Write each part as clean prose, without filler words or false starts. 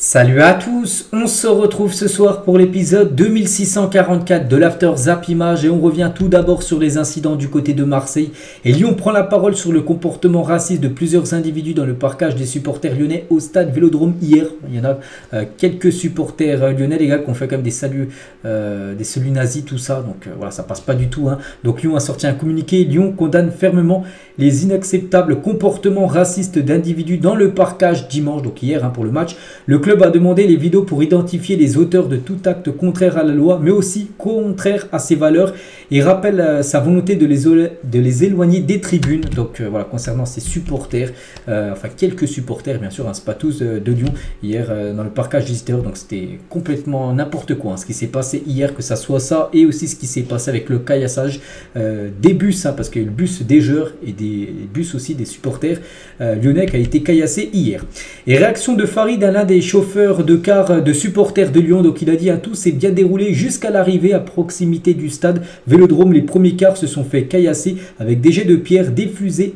Salut à tous, on se retrouve ce soir pour l'épisode 2644 de l'After Zap Image et on revient tout d'abord sur les incidents du côté de Marseille. Et Lyon prend la parole sur le comportement raciste de plusieurs individus dans le parquage des supporters lyonnais au stade Vélodrome hier. Il y en a quelques supporters lyonnais, les gars, qui ont fait quand même des saluts nazis, tout ça. Donc voilà, ça passe pas du tout. Donc Lyon a sorti un communiqué. Lyon condamne fermement les inacceptables comportements racistes d'individus dans le parquage dimanche, donc hier pour le match. Le club a demandé les vidéos pour identifier les auteurs de tout acte contraire à la loi, mais aussi contraire à ses valeurs, et rappelle sa volonté de les éloigner des tribunes. Donc voilà, concernant ses supporters, enfin quelques supporters bien sûr, c'est pas tous de Lyon, hier dans le parquage visiteur. Donc c'était complètement n'importe quoi ce qui s'est passé hier, que ça soit ça, et aussi ce qui s'est passé avec le caillassage des bus, parce qu'il y a eu le bus des joueurs et des bus aussi des supporters lyonnais qui a été caillassé hier. Et réaction de Farid, l'un des chauffeurs de car de supporters de Lyon. Donc il a dit tout s'est bien déroulé jusqu'à l'arrivée à proximité du stade Vélodrome. Les premiers cars se sont fait caillasser avec des jets de pierre, des fusées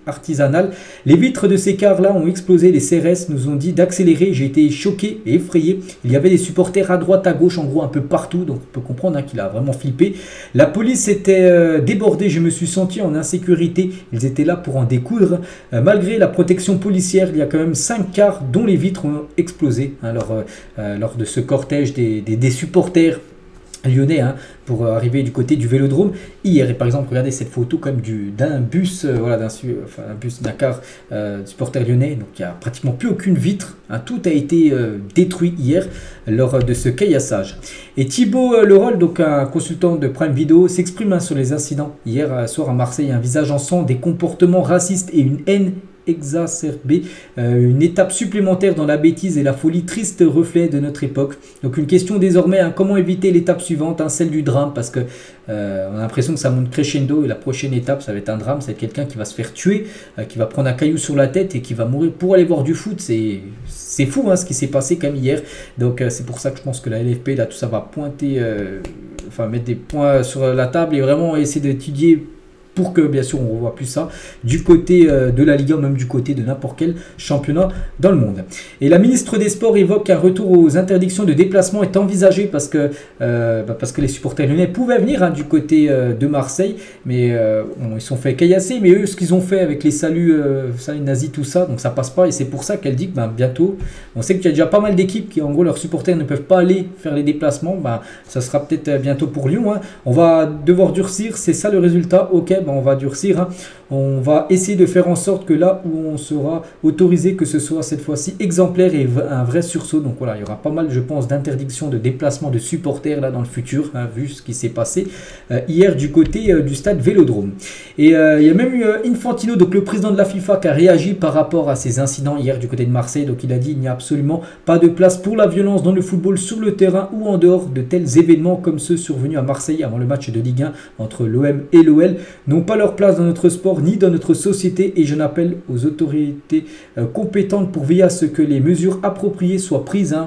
artisanales. Les vitres de ces cars là ont explosé. Les CRS nous ont dit d'accélérer. J'ai été choqué et effrayé. Il y avait des supporters à droite, à gauche, en gros un peu partout. Donc on peut comprendre qu'il a vraiment flippé. La police était débordée. Je me suis senti en insécurité. Ils étaient là pour en découdre. Malgré la protection policière, il y a quand même 5 cars dont les vitres ont explosé lors de ce cortège des supporters lyonnais pour arriver du côté du Vélodrome hier. Et par exemple, regardez cette photo comme d'un bus, d'un car supporter lyonnais. Donc il n'y a pratiquement plus aucune vitre. Tout a été détruit hier lors de ce caillassage. Et Thibaut Leroll, donc un consultant de Prime Video, s'exprime sur les incidents hier soir à Marseille. Un visage en sang, des comportements racistes et une haine exacerbée, une étape supplémentaire dans la bêtise et la folie, triste reflet de notre époque. Donc une question désormais, comment éviter l'étape suivante, celle du drame, parce que on a l'impression que ça monte crescendo et la prochaine étape ça va être un drame, ça va être quelqu'un qui va se faire tuer, qui va prendre un caillou sur la tête et qui va mourir pour aller voir du foot. C'est fou ce qui s'est passé comme hier. Donc c'est pour ça que je pense que la LFP là tout ça va pointer, mettre des points sur la table et vraiment essayer d'étudier pour que bien sûr on ne revoit plus ça du côté de la Ligue 1, même du côté de n'importe quel championnat dans le monde. Et la ministre des Sports évoque qu'un retour aux interdictions de déplacement est envisagé parce que les supporters lyonnais pouvaient venir du côté de Marseille, mais ils sont fait caillasser. Mais eux, ce qu'ils ont fait avec les saluts nazis, tout ça, donc ça passe pas. Et c'est pour ça qu'elle dit que bientôt, on sait qu'il y a déjà pas mal d'équipes qui en gros leurs supporters ne peuvent pas aller faire les déplacements. Ça sera peut-être bientôt pour Lyon. On va devoir durcir, c'est ça le résultat. Ok, on va durcir, on va essayer de faire en sorte que là où on sera autorisé, que ce soit cette fois-ci exemplaire et un vrai sursaut. Donc voilà, il y aura pas mal, je pense, d'interdictions de déplacement de supporters là dans le futur, vu ce qui s'est passé hier du côté du stade Vélodrome. Et il y a même eu Infantino, donc le président de la FIFA, qui a réagi par rapport à ces incidents hier du côté de Marseille. Donc il a dit il n'y a absolument pas de place pour la violence dans le football, sur le terrain ou en dehors de tels événements comme ceux survenus à Marseille avant le match de Ligue 1 entre l'OM et l'OL n'ont pas leur place dans notre sport ni dans notre société, et je n'appelle aux autorités compétentes pour veiller à ce que les mesures appropriées soient prises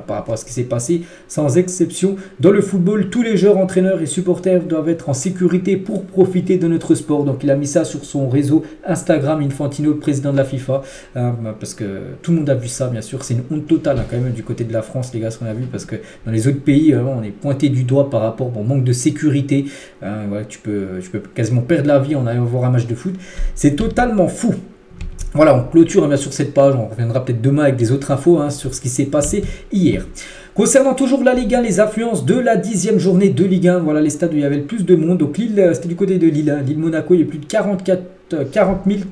par rapport à ce qui s'est passé, sans exception. Dans le football, tous les joueurs, entraîneurs et supporters doivent être en sécurité pour profiter de notre sport. Donc il a mis ça sur son réseau Instagram, Infantino, le président de la FIFA, parce que tout le monde a vu ça, bien sûr. C'est une honte totale quand même du côté de la France, les gars, ce qu'on a vu, parce que dans les autres pays, on est pointé du doigt par rapport au manque de sécurité. Tu peux quasiment perdre la vie en allant voir un match de foot. C'est totalement fou. Voilà, on clôture bien sûr cette page, on reviendra peut-être demain avec des autres infos sur ce qui s'est passé hier. Concernant toujours la Ligue 1, les affluences de la 10e journée de Ligue 1, voilà les stades où il y avait le plus de monde. Donc Lille, c'était du côté de Lille, Lille-Monaco, il y a plus de 40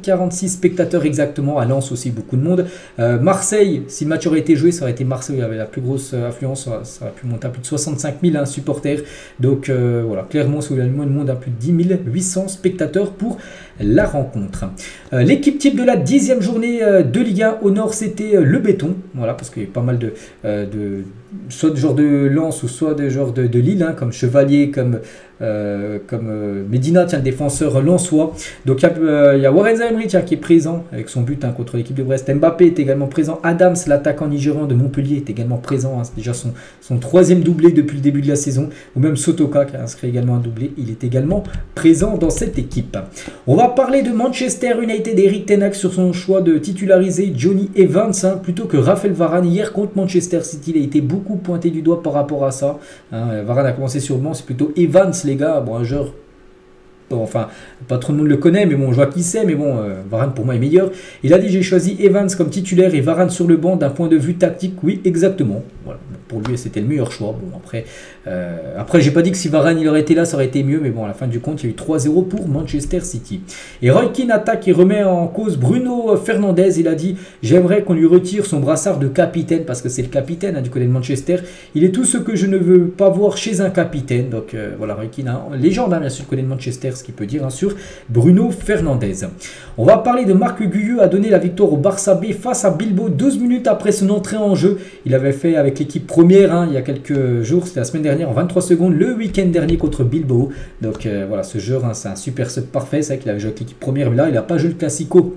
046 spectateurs exactement. À Lens aussi, beaucoup de monde. Marseille, si le match aurait été joué, ça aurait été Marseille, il y avait la plus grosse affluence, ça aurait pu monter à plus de 65 000 supporters. Donc voilà, clairement, c'est où il y a le moins de monde, à plus de 10 800 spectateurs pour la rencontre. L'équipe type de la 10e journée de Ligue 1 au nord, c'était le béton. Voilà, parce qu'il y a pas mal soit de genre de Lens ou soit de genre de Lille, comme Chevalier, comme Medina, le défenseur lensois. Donc il y a Warren Zaïre qui est présent avec son but contre l'équipe de Brest. Mbappé est également présent. Adams, l'attaquant nigérian de Montpellier, est également présent. C'est déjà son troisième doublé depuis le début de la saison. Ou même Sotoka qui a inscrit également un doublé. Il est également présent dans cette équipe. On va parler de Manchester United, Eric Ten Hag sur son choix de titulariser Johnny Evans plutôt que Raphaël Varane. Hier contre Manchester City, il a été beaucoup pointé du doigt par rapport à ça. Varane a commencé sur le banc, c'est plutôt Evans les gars, bon un joueur... Bon, enfin, pas trop de monde le connaît, mais bon, je vois qui c'est, mais bon, Varane pour moi est meilleur. Il a dit j'ai choisi Evans comme titulaire et Varane sur le banc d'un point de vue tactique. Oui, exactement. Voilà. Pour lui, c'était le meilleur choix. Bon, après j'ai pas dit que si Varane il aurait été là, ça aurait été mieux, mais bon, à la fin du compte, il y a eu 3-0 pour Manchester City. Et Roy Keane attaque et remet en cause Bruno Fernandes. Il a dit j'aimerais qu'on lui retire son brassard de capitaine, parce que c'est le capitaine du côté de Manchester. Il est tout ce que je ne veux pas voir chez un capitaine. Donc voilà, Roy Keane, légende, bien sûr, du côté de Manchester, ce qu'il peut dire sur Bruno Fernandes. On va parler de Marc Guiu, a donné la victoire au Barça B face à Bilbao 12 minutes après son entrée en jeu. Il avait fait avec l'équipe première il y a quelques jours, c'était la semaine dernière, en 23 secondes, le week-end dernier contre Bilbao. Donc voilà, ce joueur, c'est un super sub parfait. C'est vrai qu'il avait joué avec l'équipe première, mais là, il n'a pas joué le Classico.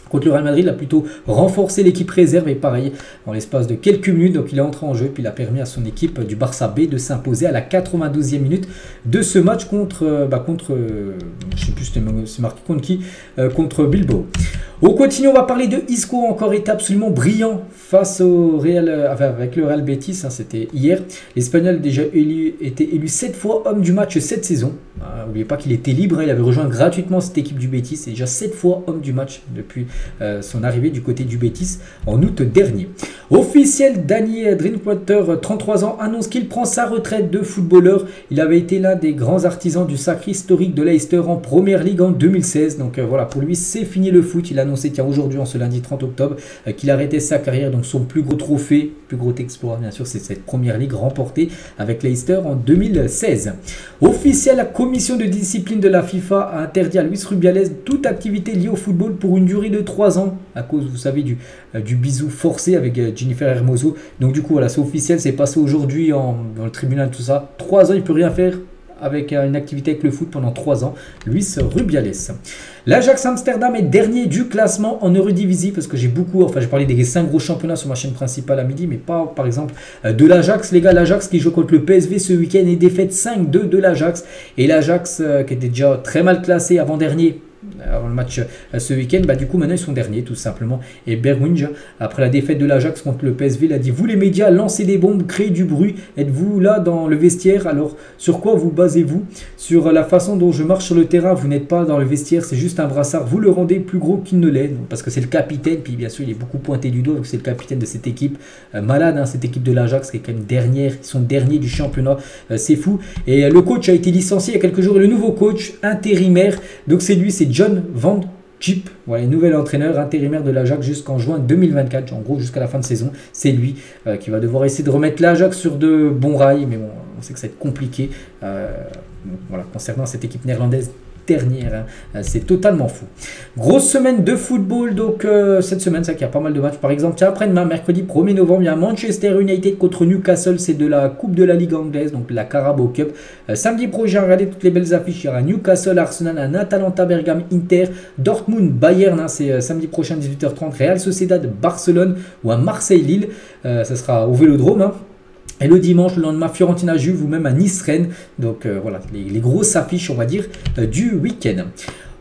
Contre le Real Madrid, il a plutôt renforcé l'équipe réserve et pareil, en l'espace de quelques minutes, donc il est entré en jeu, puis il a permis à son équipe du Barça B de s'imposer à la 92e minute de ce match contre, je sais plus c'est marqué contre qui, contre Bilbao. On continue, on va parler de Isco, encore été absolument brillant face au Real, avec le Real Betis, c'était hier. L'Espagnol a déjà été élu 7 fois homme du match cette saison. N'oubliez pas qu'il était libre, il avait rejoint gratuitement cette équipe du Betis, c'est déjà 7 fois homme du match depuis son arrivée du côté du Betis en août dernier. Officiel, Danny Drinkwater, 33 ans, annonce qu'il prend sa retraite de footballeur. Il avait été l'un des grands artisans du sacre historique de Leicester en Première Ligue en 2016. Donc voilà, pour lui, c'est fini le foot. Il a annoncé aujourd'hui, en ce lundi 30 octobre, qu'il arrêtait sa carrière. Donc son plus gros trophée, plus gros exploit, bien sûr, c'est cette Première Ligue remportée avec Leicester en 2016. Officiel, la commission de discipline de la FIFA a interdit à Luis Rubiales toute activité liée au football pour une durée de 3 ans à cause, vous savez, du bisou forcé avec Jennifer Hermoso. Donc du coup, voilà, c'est officiel, c'est passé aujourd'hui dans le tribunal, tout ça. 3 ans, il ne peut rien faire avec une activité avec le foot pendant 3 ans, Luis Rubiales. L'Ajax Amsterdam est dernier du classement en Eredivisie, parce que j'ai parlé des 5 gros championnats sur ma chaîne principale à midi, mais pas par exemple de l'Ajax. Les gars, l'Ajax qui joue contre le PSV ce week-end est défaite 5-2 de l'Ajax. Et l'Ajax qui était déjà très mal classé avant-dernier, avant le match ce week-end, du coup maintenant ils sont derniers tout simplement. Et Bergwijn, après la défaite de l'Ajax contre le PSV, il a dit: vous les médias lancez des bombes, créez du bruit, êtes-vous là dans le vestiaire? Alors sur quoi vous basez-vous? Sur la façon dont je marche sur le terrain? Vous n'êtes pas dans le vestiaire, c'est juste un brassard, vous le rendez plus gros qu'il ne l'est, parce que c'est le capitaine, puis bien sûr il est beaucoup pointé du doigt, donc c'est le capitaine de cette équipe malade, cette équipe de l'Ajax qui est quand même dernière, ils sont derniers du championnat, c'est fou. Et le coach a été licencié il y a quelques jours, le nouveau coach intérimaire, donc c'est lui, c'est John Van Chip, voilà, nouvel entraîneur intérimaire de l'Ajax jusqu'en juin 2024, en gros jusqu'à la fin de saison. C'est lui qui va devoir essayer de remettre l'Ajax sur de bons rails, mais bon, on sait que ça va être compliqué. Voilà, concernant cette équipe néerlandaise dernière, c'est totalement fou. Grosse semaine de football, donc cette semaine, c'est qu'il y a pas mal de matchs. Par exemple, tiens, après-demain, mercredi 1er novembre, il y a Manchester United contre Newcastle, c'est de la Coupe de la Ligue anglaise, donc la Carabao Cup. Samedi prochain, regardez toutes les belles affiches, il y aura Newcastle, Arsenal, un Atalanta, Bergame, Inter, Dortmund, Bayern, c'est samedi prochain 18h30, Real Sociedad, Barcelone ou un Marseille-Lille, ça sera au Vélodrome. Et le dimanche, le lendemain, Fiorentina Juve ou même à Nice-Rennes. Donc voilà, les grosses affiches, on va dire, du week-end.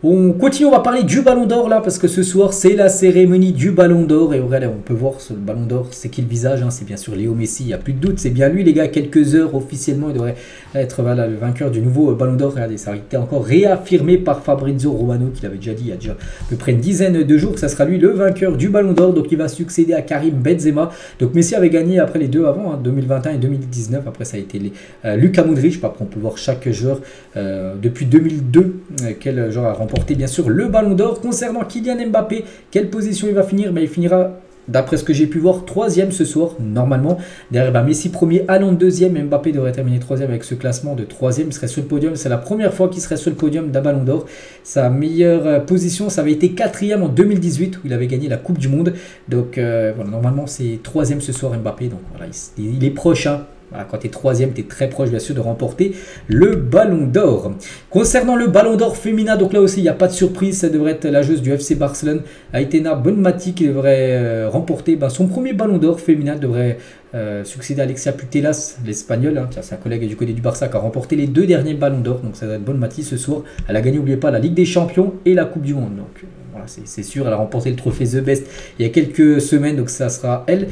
On continue, on va parler du Ballon d'Or là, parce que ce soir, c'est la cérémonie du Ballon d'Or. Et regardez, on peut voir sur le Ballon d'Or, c'est qui le visage, c'est bien sûr Léo Messi, il n'y a plus de doute, c'est bien lui les gars. Quelques heures officiellement, il devrait être le vainqueur du nouveau Ballon d'Or. Regardez, ça a été encore réaffirmé par Fabrizio Romano, qui l'avait déjà dit il y a déjà à peu près une dizaine de jours, que ça sera lui le vainqueur du Ballon d'Or. Donc il va succéder à Karim Benzema. Donc Messi avait gagné après les deux avant, 2021 et 2019. Après ça a été Luka Modric. Après on peut voir chaque joueur depuis 2002, quel joueur a remporté bien sûr le Ballon d'Or. Concernant Kylian Mbappé, quelle position il va finir? Il finira, d'après ce que j'ai pu voir, 3e ce soir, normalement. Derrière, Messi premier, Haaland 2e, Mbappé devrait terminer 3e avec ce classement de 3e. Il serait sur le podium, c'est la première fois qu'il serait sur le podium d'un Ballon d'Or. Sa meilleure position, ça avait été 4e en 2018, où il avait gagné la Coupe du Monde. Donc voilà, normalement c'est 3e ce soir Mbappé, donc voilà, il est proche. Voilà, quand tu es troisième, tu es très proche bien sûr de remporter le Ballon d'Or. Concernant le Ballon d'Or féminin, donc là aussi il n'y a pas de surprise, ça devrait être la joueuse du FC Barcelone, Aitana Bonmati, qui devrait remporter son premier Ballon d'Or féminin, devrait succéder à Alexia Putellas, l'Espagnole, hein, c'est un collègue du côté du Barça qui a remporté les 2 derniers Ballons d'Or, donc ça va être Bonmati ce soir. Elle a gagné, n'oubliez pas, la Ligue des Champions et la Coupe du Monde, donc voilà, c'est sûr, elle a remporté le trophée The Best il y a quelques semaines, donc ça sera elle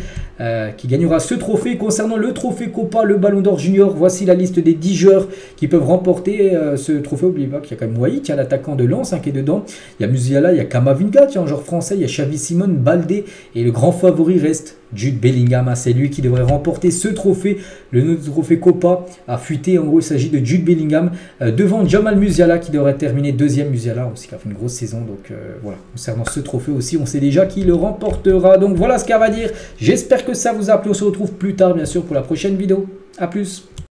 qui gagnera ce trophée. Concernant le trophée Copa, le Ballon d'Or Junior, voici la liste des 10 joueurs qui peuvent remporter ce trophée. N'oubliez pas qu'il y a quand même Wai, l'attaquant de Lens, qui est dedans. Il y a Musiala, il y a Camavinga, un joueur français, il y a Xavi Simon, Baldé, et le grand favori reste Jude Bellingham. C'est lui qui devrait remporter ce trophée. Le trophée Copa a fuité. En gros, il s'agit de Jude Bellingham devant Jamal Musiala qui devrait terminer deuxième. Musiala aussi qui a fait une grosse saison. Donc voilà, concernant ce trophée aussi, on sait déjà qui le remportera. Donc voilà ce qu'il y a à dire. J'espère que ça vous a plu. On se retrouve plus tard, bien sûr, pour la prochaine vidéo. A plus.